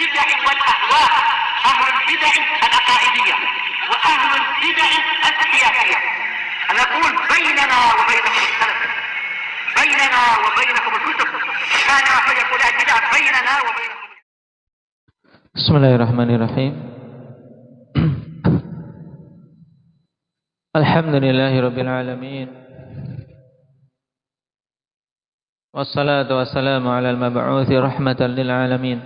البدع والأهواء، أهل البدع العقائدية وأهل البدع السياسية. نقول بيننا وبينكم السلف، بيننا وبينكم الكتب، كان فيقول البدع بيننا وبينكم. بسم الله الرحمن الرحيم. الحمد لله رب العالمين، والصلاة والسلام على المبعوث رحمة للعالمين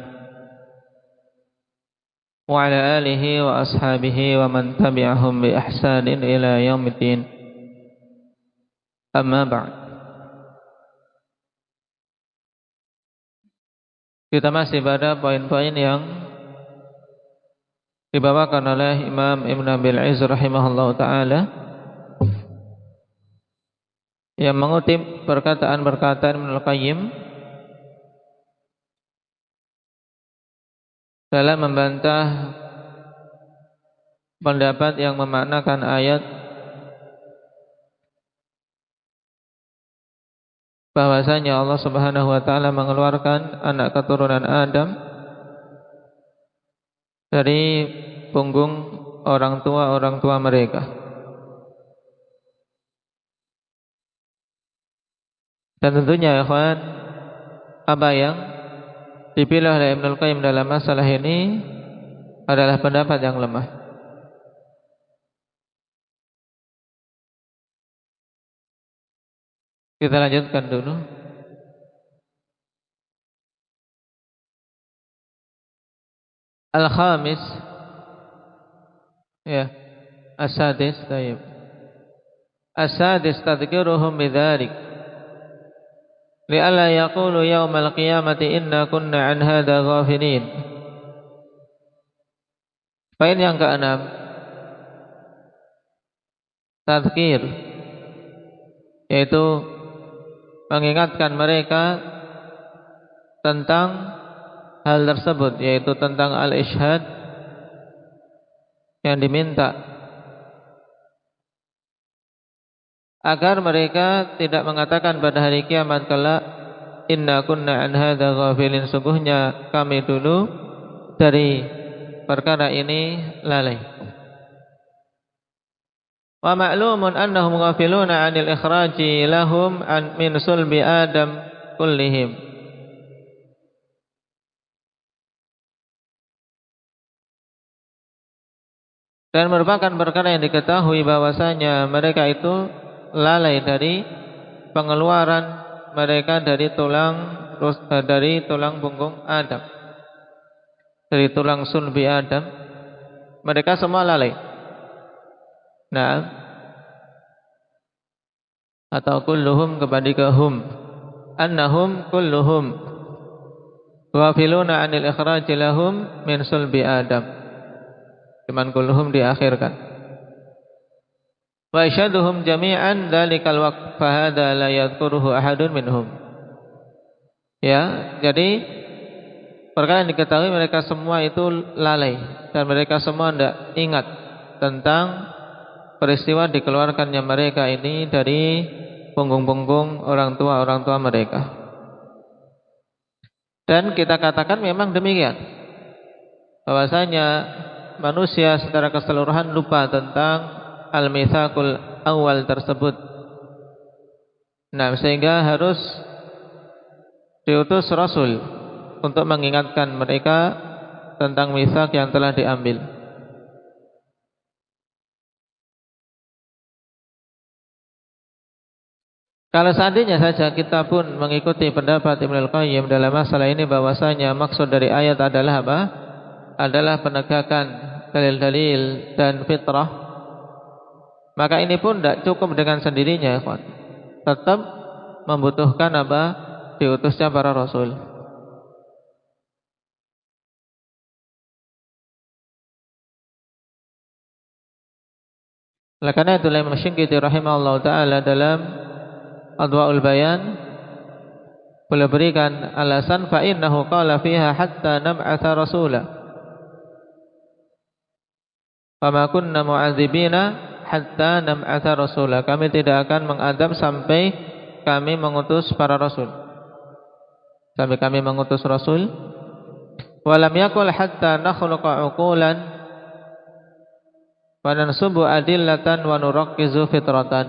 وعلى آله وأصحابه ومن تبعهم بإحسان إلى يوم الدين. أما بعد. Kita masih pada poin-poin yang dibawakan oleh Imam Ibn Abil Izz rahimahullah ta'ala, yang mengutip perkataan-perkataan Ibnul Qayyim dalam membantah pendapat yang memaknakan ayat bahwasanya Allah Subhanahu wa taala mengeluarkan anak keturunan Adam dari punggung orang tua mereka. Dan tentunya ikhwan, apa yang dipilih oleh Ibnul Qayyim dalam masalah ini adalah pendapat yang lemah. Kita lanjutkan dulu. Al-khamis, ya, as-sadis, tayyib. As-sadis tadhkiruhum bidzalik li'alla yaqulu yawmal qiyamati inna kunna an hadha ghafilin. Poin yang keenam, tadhkir, yaitu mengingatkan mereka tentang hal tersebut, yaitu tentang al-ishhad yang diminta, agar mereka tidak mengatakan pada hari kiamat kelak, inna kunna an hadza ghafilin, sungguhnya kami dulu dari perkara ini lalai. Wa ma'lumun annahum ghafiluna 'anil ikhraji lahum min sulbi Adam kullihim. Dan merupakan perkara yang diketahui bahwasanya mereka itu lalai dari pengeluaran mereka dari tulang punggung Adam, dari tulang sulbi Adam. Mereka semua lalai. Nah, atau kulluhum kepada hum, annahum kulluhum ghafiluna 'anil ikhraj lahum min sulbi Adam. Cuman kulluhum diakhirkan. Wa isyaduhum jami'an dzalikal waqt fa hadza la yadhkuruhu ahadun minhum. Ya, jadi perkara yang diketahui mereka semua itu lalai dan mereka semua tidak ingat tentang peristiwa dikeluarkannya mereka ini dari punggung-punggung orang tua mereka. Dan kita katakan memang demikian, bahwasanya manusia secara keseluruhan lupa tentang al-mitsaqul awal tersebut. Nah, sehingga harus diutus Rasul untuk mengingatkan mereka tentang mitsaq yang telah diambil. Kalau seandainya saja kita pun mengikuti pendapat Ibnul Qayyim dalam masalah ini, bahwasanya maksud dari ayat adalah apa? Adalah penegakan dalil-dalil dan fitrah, maka ini pun tidak cukup dengan sendirinya, ikhwan. Tetap membutuhkan apa? Diutusnya para rasul. Oleh karena itu Imam Syinqiti rahimahullah ta'ala dalam Adwa'ul Bayan boleh berikan alasan, fa innahu qala fiha hatta nab'atha rasula fama kunna mu'adzibina hatta nab'atha rasula. Kami tidak akan mengadab sampai kami mengutus para rasul. Sampai kami mengutus rasul. Walam yakul hatta nakhluqa uqulan wa nansubu adillatan wa nurakkizu fitratan.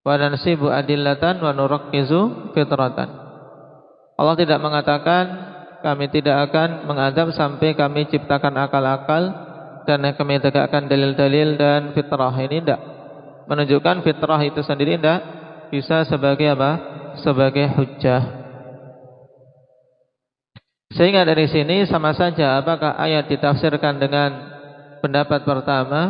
Wa nansibu adillatan wa nurakkizu fitratan. Allah tidak mengatakan kami tidak akan mengadab sampai kami ciptakan akal-akal dan kami tegakkan dalil-dalil dan fitrah. Ini tidak menunjukkan fitrah itu sendiri tidak bisa sebagai apa? Sebagai hujjah. Sehingga dari sini sama saja apakah ayat ditafsirkan dengan pendapat pertama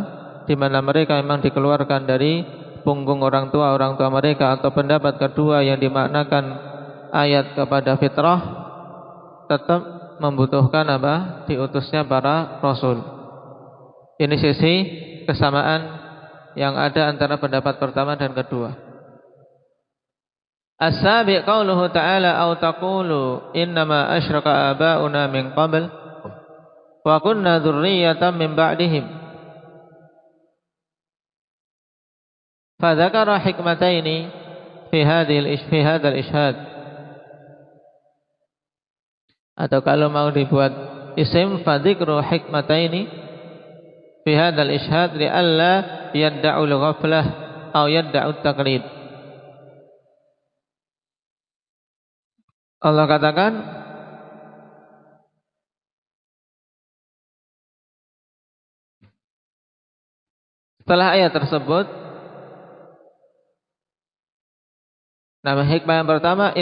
di mana mereka memang dikeluarkan dari punggung orang tua mereka, atau pendapat kedua yang dimaknakan ayat kepada fitrah, tetap membutuhkan apa? Diutusnya para rasul. Ini sisi kesamaan yang ada antara pendapat pertama dan kedua. As-sabi' qauluhu ta'ala aw taqulu innama asyraka aba'una min qabl wa kunna dzurriyyatan min ba'dihim. Fadzakara hikmataini fi hadzal ishhad. Atau kalau mau dibuat isim, fadzikru hikmataini fi hadzal ishhad li alla yad'u al-ghaflah aw yad'u at-taqlid. Allah katakan setelah ayat tersebut, nama hikmah yang pertama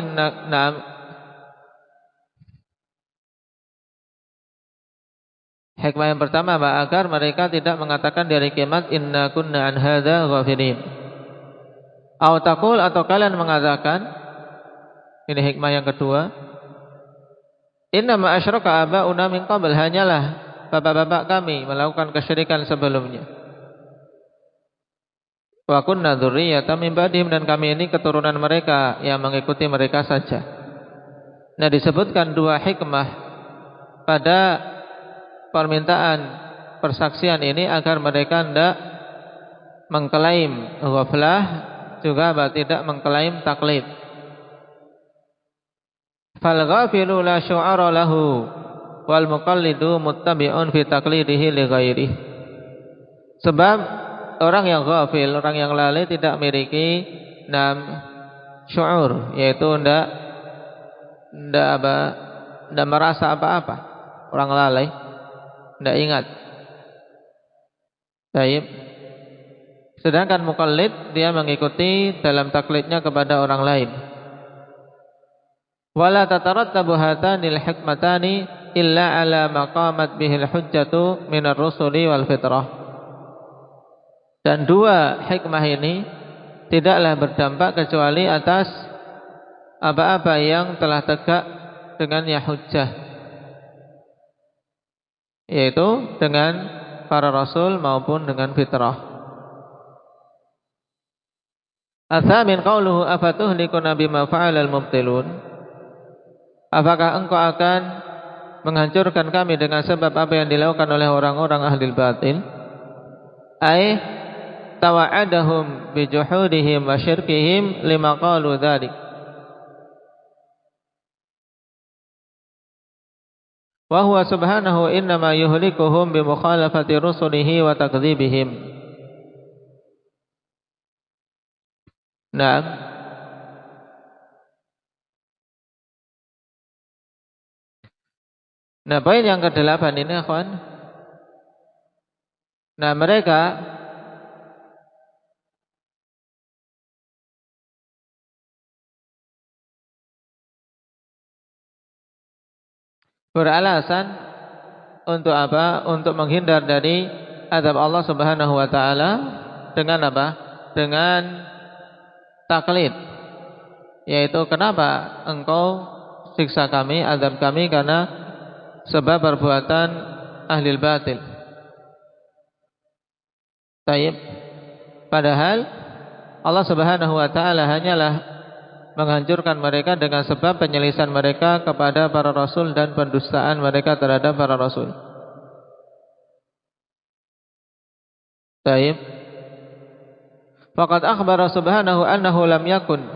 hikmah yang pertama agar mereka tidak mengatakan di hari kiamat inna kunna an hadza ghafilin. Aw taqul, atau kalian mengatakan, ini hikmah yang kedua, innama asyraka aba'una min qabl, hanyalah bapak-bapak kami melakukan kesyirikan sebelumnya. Wa kunna dzurriyyatan min ba'dihim, dan kami ini keturunan mereka yang mengikuti mereka saja. Nah, disebutkan dua hikmah pada permintaan persaksian ini agar mereka tidak mengklaim ghaflah, juga tidak mengklaim taklid. Fal ghafilu la syu'ara lahu wal muqallidu muttabi'un fi taqlidihi li ghairihi. Sebab orang yang ghafil, orang yang lalai tidak memiliki syu'ur, yaitu tidak merasa apa-apa. Orang lalai tidak ingat. Baik. Sedangkan muqallid dia mengikuti dalam taklidnya kepada orang lain. Wala tatarattabu hatanil hikmatani illa ala maqamat bihil hujjatu minar rusuli wal fitrah. Dan dua hikmah ini tidaklah berdampak kecuali atas apa-apa yang telah tegak dengannya hujjah, yaitu dengan para rasul maupun dengan fitrah. Atsamin qauluhu afatuhlikuna bima fa'alal mubtilun. Apakah engkau akan menghancurkan kami dengan sebab apa yang dilakukan oleh orang-orang ahli batil? Ai tawa'adahum bi juhudihim wa syirkihim lima qalu dzalik. Wa huwa subhanahu innama yuhlikuhum bi mukhalafati rusulihi wa takdzibihim. Nah, poin yang ke-8 ini, akhwan. Nah, mereka beralasan untuk apa? Untuk menghindar dari azab Allah Subhanahu wa taala dengan apa? Dengan taklid. Yaitu kenapa engkau siksa kami, azab kami karena sebab perbuatan ahli batil. Taib. Padahal Allah Subhanahu wa taala hanyalah menghancurkan mereka dengan sebab penyelisan mereka kepada para rasul dan pendustaan mereka terhadap para rasul. Taib. Faqad akhbara subhanahu annahu lam yakun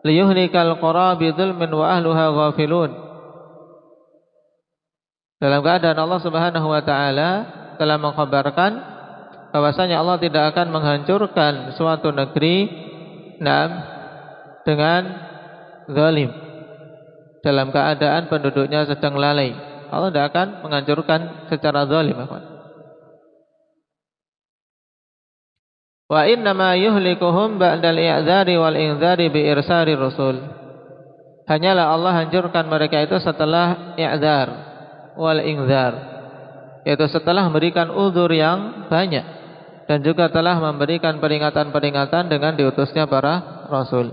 liyuhlikal qura bi dzulmin wa ahluha ghafilun. Dalam keadaan Allah Subhanahu wa taala telah mengkhabarkan bahwasanya Allah tidak akan menghancurkan suatu negeri dengan zalim dalam keadaan penduduknya sedang lalai. Allah tidak akan menghancurkan secara zalim. Wa innama yuhlikuhum ba'dal i'dzari wal indzari bi irsari rasul. Hanyalah Allah hancurkan mereka itu setelah i'dzar wal indzar, yaitu setelah memberikan uzur yang banyak dan juga telah memberikan peringatan-peringatan dengan diutusnya para rasul.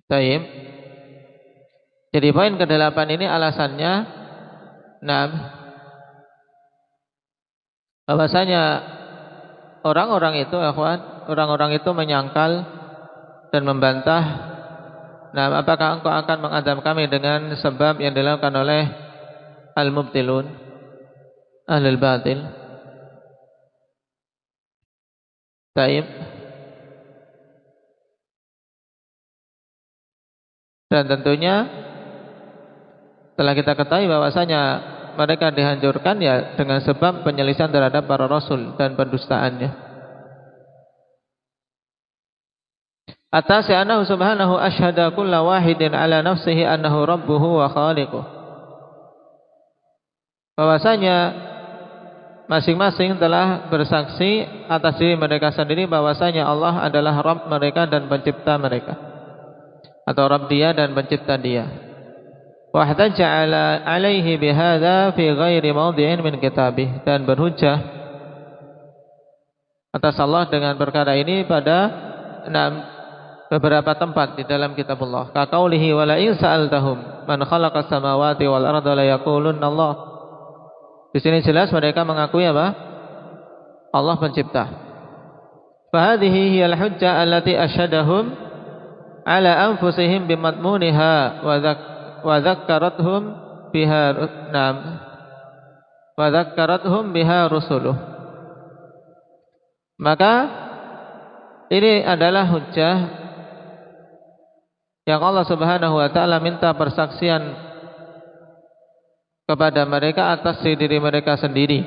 Baik. Jadi poin ke-8 ini alasannya bahwasanya orang-orang itu menyangkal dan membantah, apakah engkau akan mengadab kami dengan sebab yang dilakukan oleh al-mubtilun, ahlul batil. Taib. Dan tentunya telah kita ketahui bahwasanya mereka dihancurkan ya dengan sebab penyelisihan terhadap para rasul dan pendustaannya. Atas annahu subhanahu asyhada kulla wahidin ala nafsihi annahu rabbuhu wa khaliquh. Bahwasanya masing-masing telah bersaksi atas diri mereka sendiri bahwasanya Allah adalah Rabb mereka dan pencipta mereka, atau Rabb dia dan pencipta dia. Wahtajja alaihi bihadza fi ghairi mawdi'in min kitabih, dan berhujjah atas Allah dengan perkara ini pada beberapa tempat di dalam kitab Allah. Ka qaulihi wa la in sa'altahum man khalaqas samawati wal arda la yaqulunna Allah. Di sini jelas mereka mengakui apa? Allah pencipta. Fa hadhihi hiyal hujjah allati asyhadahum ala anfusihim bimadmuniha wa dzakkarathum biha rusuluh. Maka ini adalah hujjah yang Allah Subhanahu wa taala minta persaksian kepada mereka atas diri mereka sendiri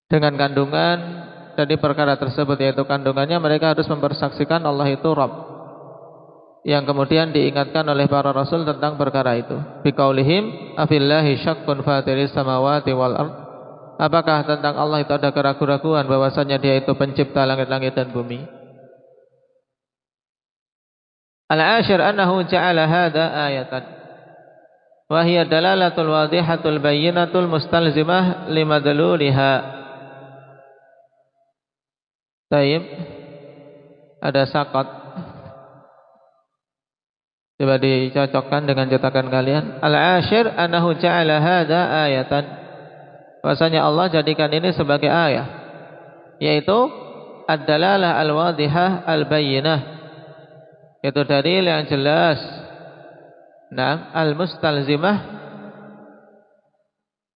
dengan kandungan dari perkara tersebut, yaitu kandungannya mereka harus mempersaksikan Allah itu Rabb, yang kemudian diingatkan oleh para rasul tentang perkara itu. Biqaulihim afillahi syakkun fatiris samawati wal ard. Apakah tentang Allah itu ada keraguan-keraguan bahwasanya dia itu pencipta langit-langit dan bumi? Al-ashir annahu ja'ala hadza ayatan wa hiya dalalatul wadihatul bayyinatul mustalzimah limadluliha. Taib. Ada sakat. Coba dicocokkan dengan cetakan kalian. Al-ashir annahu ja'ala hadza ayatan. Bahwasanya Allah jadikan ini sebagai ayat, yaitu ad-dalalah al-wadihah al-bayyinah, yaitu dalil yang jelas. Al-mustalzimah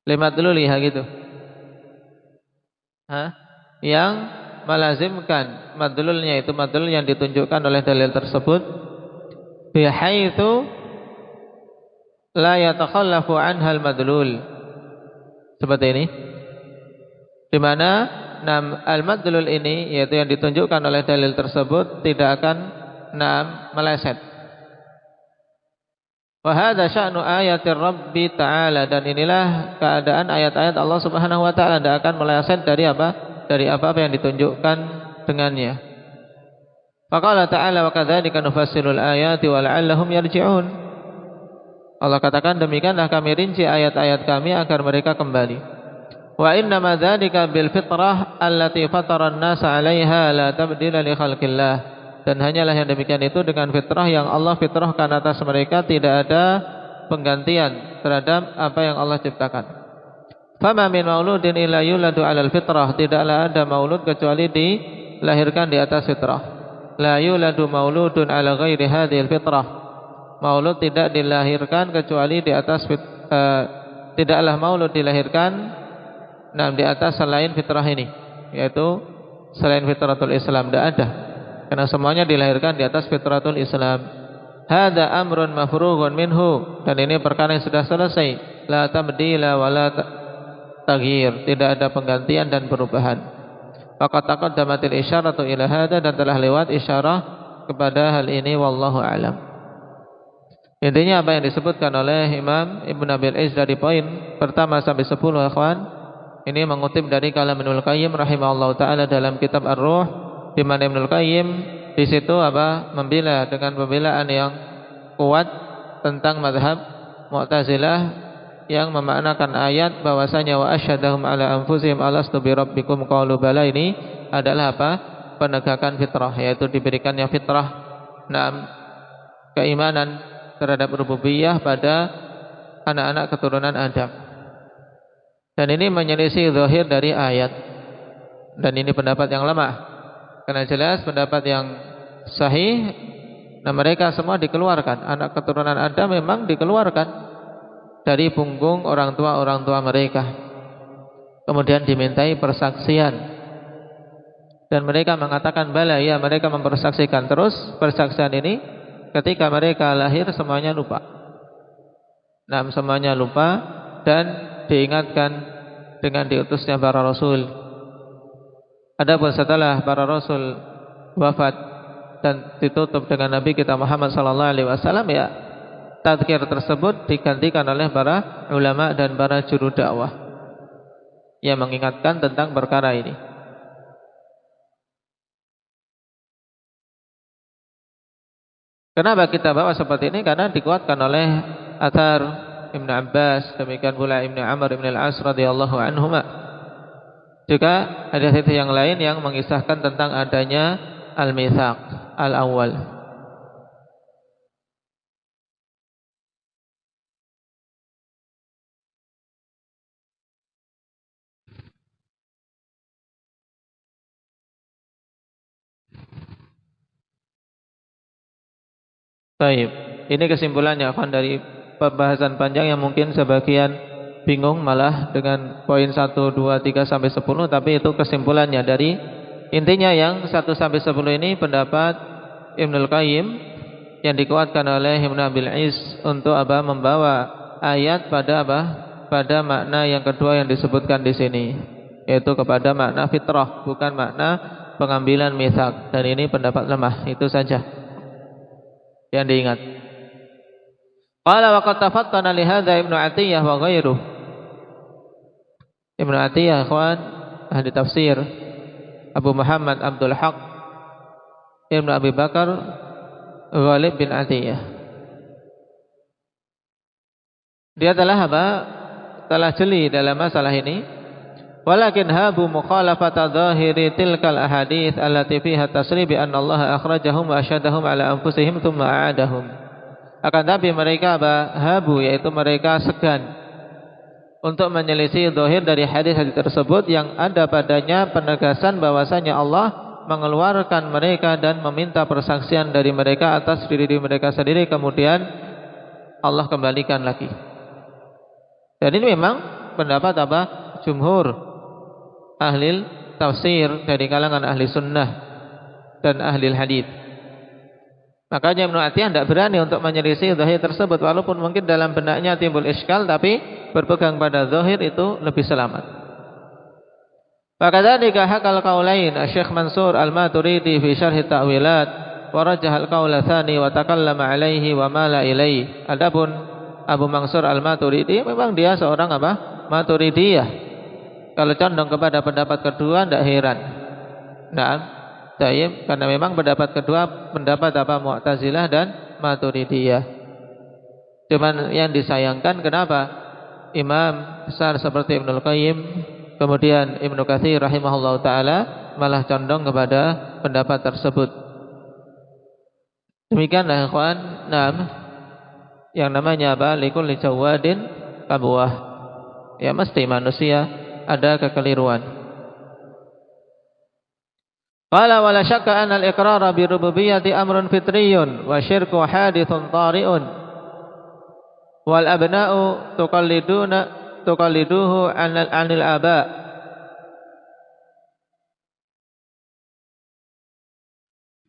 limadluliha gitu. Yang melazimkan madlulnya, itu madlul yang ditunjukkan oleh dalil tersebut, bihaitsu la yatakhallafu anha al-madlul. Seperti ini, di mana al-madlul ini, yaitu yang ditunjukkan oleh dalil tersebut, tidak akan meleset. Wa hadza sya'nu ayatir Rabbi ta'ala, dan inilah keadaan ayat-ayat Allah Subhanahu wa taala, tidak akan meleset dari apa? Dari apa-apa yang ditunjukkan dengannya. Faqala ta'ala wa kadzalika nufassilul ayati wa la'allahum yarji'un. Allah katakan, demikianlah kami rinci ayat-ayat kami agar mereka kembali. Wa inna ma dzalika bil fitrah allati fatara an-nasa 'alaiha la tabdila li khalqillah. Dan hanyalah yang demikian itu dengan fitrah yang Allah fitrahkan atas mereka, tidak ada penggantian terhadap apa yang Allah ciptakan. Fama min mauludin illa yuladu 'alal fitrah. Tidaklah ada maulud kecuali dilahirkan di atas fitrah. La yuladu mauludun 'ala ghairi hadhil fitrah. Maulud tidak dilahirkan kecuali di atas tidaklah maulud dilahirkan di atas selain fitrah ini, yaitu selain fitratul Islam, tidak ada, karena semuanya dilahirkan di atas fitratul Islam. Hada amrun mafrughun minhu, dan ini perkara yang sudah selesai. La tabdila wa la taghyir, tidak ada penggantian dan perubahan. Faqad taqaddamatil isyaratu ila hada, dan telah lewat isyarah kepada hal ini, wallahu a'lam. Intinya apa yang disebutkan oleh Imam Ibn Abil Izz dari poin pertama sampai 10, ikhwan, ini mengutip dari kalam Ibnul Qayyim rahimahullah taala dalam kitab Ar-Ruh, di mana Ibnul Qayyim di situ membela dengan pembelaan yang kuat tentang mazhab Mu'tazilah yang memaknakan ayat bahwasanya wa asyhadahum ala anfusihim alastu bi rabbikum qalu bala, ini adalah penegakan fitrah, yaitu diberikannya fitrah, keimanan terhadap rububiyah pada anak-anak keturunan Adam. Dan ini menyelisih zahir dari ayat, dan ini pendapat yang lemah. Karena jelas pendapat yang sahih, mereka semua dikeluarkan. Anak keturunan Adam memang dikeluarkan dari punggung orang tua mereka, kemudian dimintai persaksian, dan mereka mengatakan bala, ya mereka mempersaksikan. Terus persaksian ini ketika mereka lahir semuanya lupa. Semuanya lupa, dan diingatkan dengan diutusnya para rasul. Adapun setelah para rasul wafat dan ditutup dengan Nabi kita Muhammad sallallahu alaihi wasallam, ya tadzkir tersebut digantikan oleh para ulama dan para juru dakwah yang mengingatkan tentang perkara ini. Kenapa kita bawa seperti ini? Karena dikuatkan oleh athar Ibn Abbas, demikian pula Ibn Amr Ibn Al-As radhiyallahu anhuma. Juga ada hadits yang lain yang mengisahkan tentang adanya al-mitsaq al-awwal. Baik, ini kesimpulannya akan dari pembahasan panjang yang mungkin sebagian bingung malah dengan poin 1, 2, 3 sampai 10, tapi itu kesimpulannya dari intinya yang 1 sampai 10 ini pendapat Ibnul Qayyim yang dikuatkan oleh Ibn Abil Izz untuk membawa ayat pada pada makna yang kedua yang disebutkan di sini, yaitu kepada makna fitrah, bukan makna pengambilan mitsaq, dan ini pendapat lemah. Itu saja yang diingat. Qala wa qad tafattana li hadza Ibnu Athiyah wa ghairuh. Ibnu Athiyah, ikhwan ahli tafsir, Abu Muhammad Abdul Haq Ibnu Abi Bakar Ghalib bin Athiyah, dia telah telah jeli dalam masalah ini. Walakin habu mukhalafata dhahiri tilkal ahadits allati fiha tasrih bi anna Allah akhrajahum wa asyhadahum ala anfusihim thumma a'adahum. Akan tapi mereka habu, yaitu mereka segan untuk menyelisih zahir dari hadis-hadis tersebut yang ada padanya penegasan bahwasanya Allah mengeluarkan mereka dan meminta persaksian dari mereka atas diri mereka sendiri, kemudian Allah kembalikan lagi. Dan ini memang pendapat jumhur ahli tafsir dari kalangan ahli sunnah dan ahli hadis. Makanya Ibnu Athiyah tidak berani untuk menyelisih zahir tersebut, walaupun mungkin dalam benaknya timbul iskal, tapi berpegang pada zahir itu lebih selamat. Fakadzalika hakal qaulain Syekh Mansur Al-Maturidi fi syarh ta'wilat wa rajjaha al-qaula tsani wa takallama alaihi wa mala ilaihi. Adapun Abu Mansur Al-Maturidi memang dia seorang Maturidiyah. Kalau condong kepada pendapat kedua tidak heran. Karena memang pendapat kedua pendapat Mu'tazilah dan Maturidiyah. Cuman yang disayangkan kenapa imam besar seperti Ibnul Qayyim, kemudian Ibnu Katsir rahimahullah taala malah condong kepada pendapat tersebut. Demikianlah ikhwan, yang namanya likulli jawadin kabwah. Ya mesti manusia ada kekeliruan. Qala wala syakka anna al-iqrara bi rububiyyati amrun fitriyyun wa syirku hadithun tari'un wal abna'u tuqalliduhu 'anil aba'.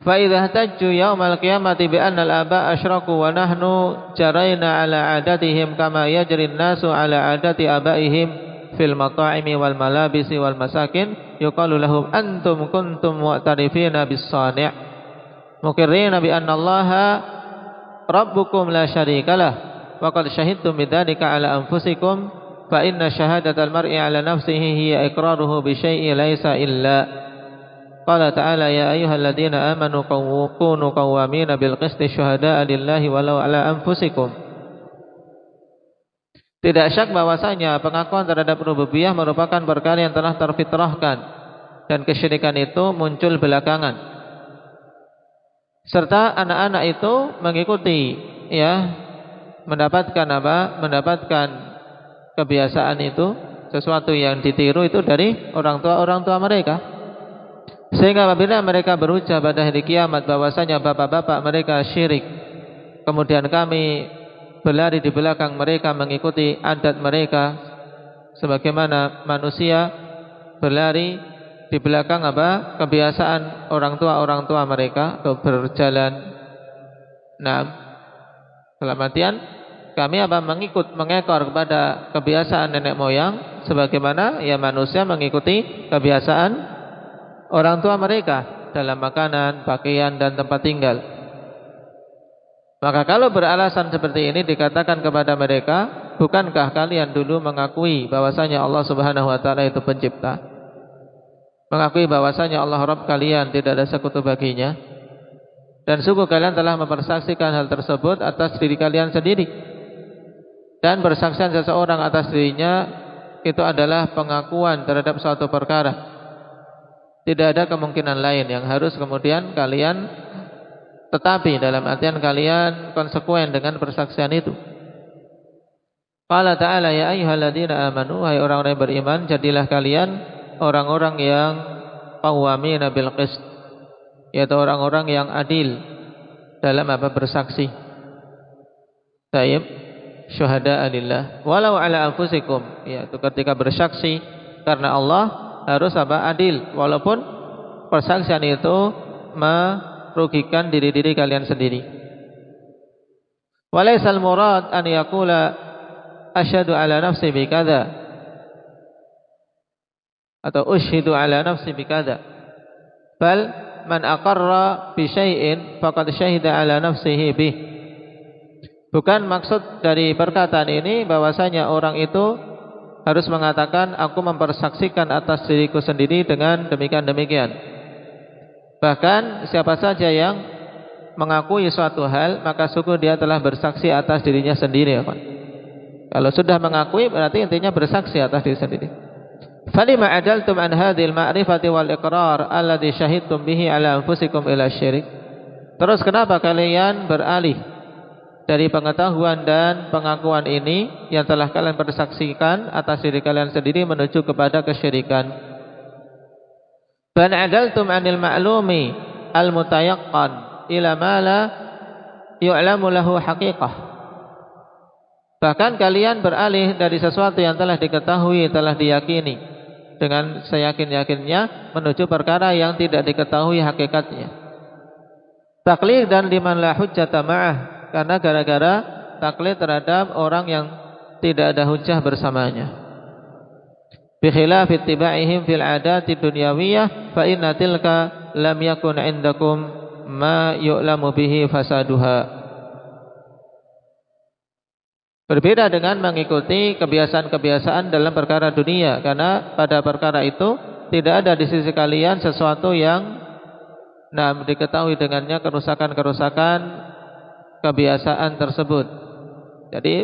Fa idza ihtajju yaumal qiyamati bi anna al-aba asyraku wa nahnu jarayna ala adatihim kama yajri an-nasu ala adati abaihim fil mata'imi wal malabisi wal masakin yuqalu lahum antum kuntum mu'tarifina bis-sani' muqirrina bi anna Allaha rabbukum la syarikalah wa qad syahidtum bidzalika ala anfusikum fa inna syahadatal mar'i ala nafsihi hiya iqraruhu bi syai'in laisa illa qala ta'ala ya ayyuhalladzina amanu kunu qawwamina bil qisti syuhada'a lillahi walau ala anfusikum. Tidak syak bahwasanya pengakuan terhadap rububiyah merupakan perkara yang telah terfitrahkan dan kesyirikan itu muncul belakangan. Serta anak-anak itu mengikuti mendapatkan apa? Mendapatkan kebiasaan itu, sesuatu yang ditiru itu dari orang tua mereka. Sehingga apabila mereka berucap pada hari kiamat bahwasanya bapak-bapak mereka syirik, kemudian kami berlari di belakang mereka mengikuti adat mereka, sebagaimana manusia berlari di belakang apa? Kebiasaan orang tua mereka berjalan. Nah, dalam artian kami apa? Mengekor kepada kebiasaan nenek moyang, sebagaimana manusia mengikuti kebiasaan orang tua mereka dalam makanan, pakaian dan tempat tinggal. Maka kalau beralasan seperti ini dikatakan kepada mereka, bukankah kalian dulu mengakui bahwasanya Allah Subhanahu wa taala itu pencipta? Mengakui bahwasanya Allah Rabb kalian, tidak ada sekutu baginya. Dan sungguh kalian telah mempersaksikan hal tersebut atas diri kalian sendiri. Dan persaksian seseorang atas dirinya itu adalah pengakuan terhadap suatu perkara. Tidak ada kemungkinan lain yang harus kemudian kalian tetapi dalam artian kalian konsekuen dengan persaksian itu. Qala ta'ala ya ayyuhalladzina amanu, hai orang-orang yang beriman, jadilah kalian orang-orang yang qawwamina bil qist, yaitu orang-orang yang adil dalam apa? Bersaksi. Taib syuhada'a lillah walau ala anfusikum, yaitu ketika bersaksi karena Allah harus apa? Adil, walaupun persaksian itu merugikan diri-diri kalian sendiri. Walaisal murad an yaqula asyhadu ala nafsi bikadza atau usyhidu ala nafsi bikadza, bal man aqarra bi syai'in faqad syahida ala nafsihi bih. Bukan maksud dari perkataan ini bahwasanya orang itu harus mengatakan aku mempersaksikan atas diriku sendiri dengan demikian. Bahkan siapa saja yang mengakui suatu hal, maka sungguh dia telah bersaksi atas dirinya sendiri. Kalau sudah mengakui berarti intinya bersaksi atas diri sendiri. Falima adaltum an hadhil ma'rifati wal iqrar alladhi syahidtum bihi ala anfusikum ila syirik. Terus kenapa kalian beralih dari pengetahuan dan pengakuan ini yang telah kalian persaksikan atas diri kalian sendiri menuju kepada kesyirikan? Ban adaltum anil ma'lumi al mutayaqqan ila ma la yu'lamu lahu haqiqah. Bahkan kalian beralih dari sesuatu yang telah diketahui, telah diyakini dengan seyakin-yakinnya menuju perkara yang tidak diketahui hakikatnya. Taklid dan liman la hujjata ma'ah, karena gara-gara taklid terhadap orang yang tidak ada hujjah bersamanya. Bi khilaf ittiba'ihim fil adati dunyawiyah fa inna tilka lam yakun 'indakum ma yu'lamu bihi fasaduha. Berbeda dengan mengikuti kebiasaan-kebiasaan dalam perkara dunia, karena pada perkara itu tidak ada di sisi kalian sesuatu yang diketahui dengannya kerusakan-kerusakan kebiasaan tersebut. Jadi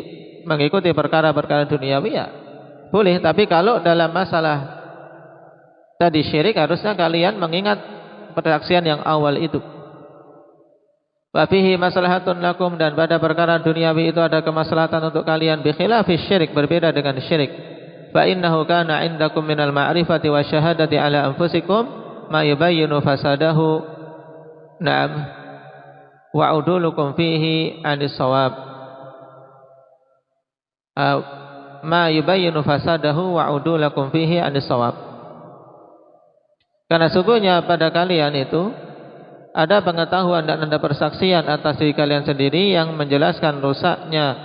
mengikuti perkara-perkara duniawi boleh, tapi kalau dalam masalah tadi syirik harusnya kalian mengingat persaksian yang awal itu. Wa fihi maslahatun lakum, dan pada perkara duniawi itu ada kemaslahatan untuk kalian. Bi khilafi syirik, berbeda dengan syirik. Fa innahu kana 'indakum minal ma'rifati wa syahadati ala anfusikum ma yubayyinu fasadahu wa udulukum fihi 'anis shawab. Ma yubayyinu fasadahu wa udulakum fihi 'anis shawab. Karena sungguhnya pada kalian itu ada pengetahuan dan ada persaksian atas diri kalian sendiri yang menjelaskan rusaknya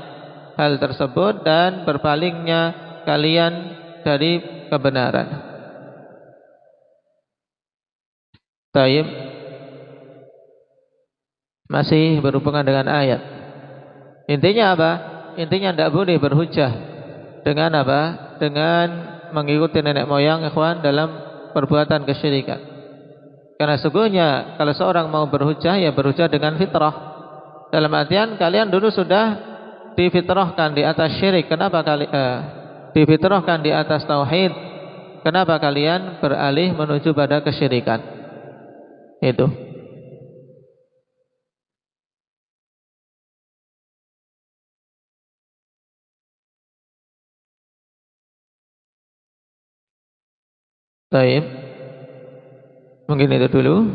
hal tersebut dan berpalingnya kalian dari kebenaran. Taib. Masih berhubungan dengan ayat. Intinya apa? Intinya tidak boleh berhujjah dengan apa? Dengan mengikuti nenek moyang ikhwan dalam perbuatan kesyirikan. Karena sesungguhnya kalau seorang mau berhujjah, ya berhujjah dengan fitrah. Dalam artian kalian dulu sudah difitrahkan di atas syirik. Kenapa difitrahkan di atas tauhid? Kenapa kalian beralih menuju pada kesyirikan? Itu. Baik. Mungkin itu dulu.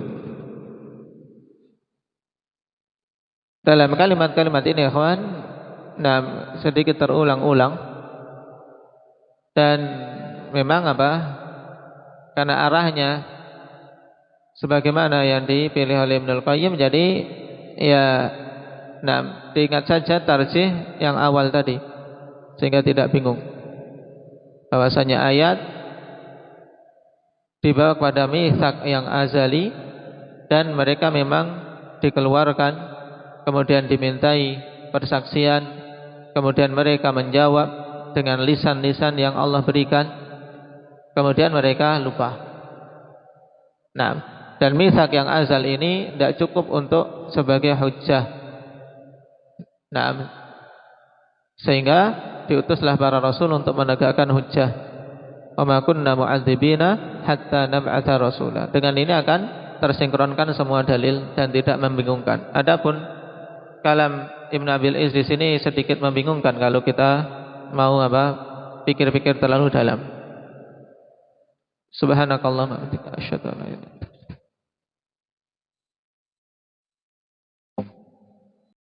Dalam kalimat-kalimat ini ikhwan, sedikit terulang-ulang. Dan memang apa? Karena arahnya sebagaimana yang dipilih oleh Ibnul Qayyim, jadi ya diingat saja tarjih yang awal tadi sehingga tidak bingung. Bahwasanya ayat dibawa kepada mitsak yang azali dan mereka memang dikeluarkan, kemudian dimintai persaksian, kemudian mereka menjawab dengan lisan-lisan yang Allah berikan, kemudian mereka lupa. Dan mitsak yang azal ini tidak cukup untuk sebagai hujjah. Sehingga diutuslah para rasul untuk menegakkan hujjah. Wa ma kunna mu'adzibina hatta nab'atha rasula. Dengan ini akan tersinkronkan semua dalil dan tidak membingungkan. Adapun kalam Ibn Abil Izz di sini sedikit membingungkan kalau kita mau pikir-pikir terlalu dalam. Subhanakallahumma wa bihamdika asyhadu an la ilaha illa anta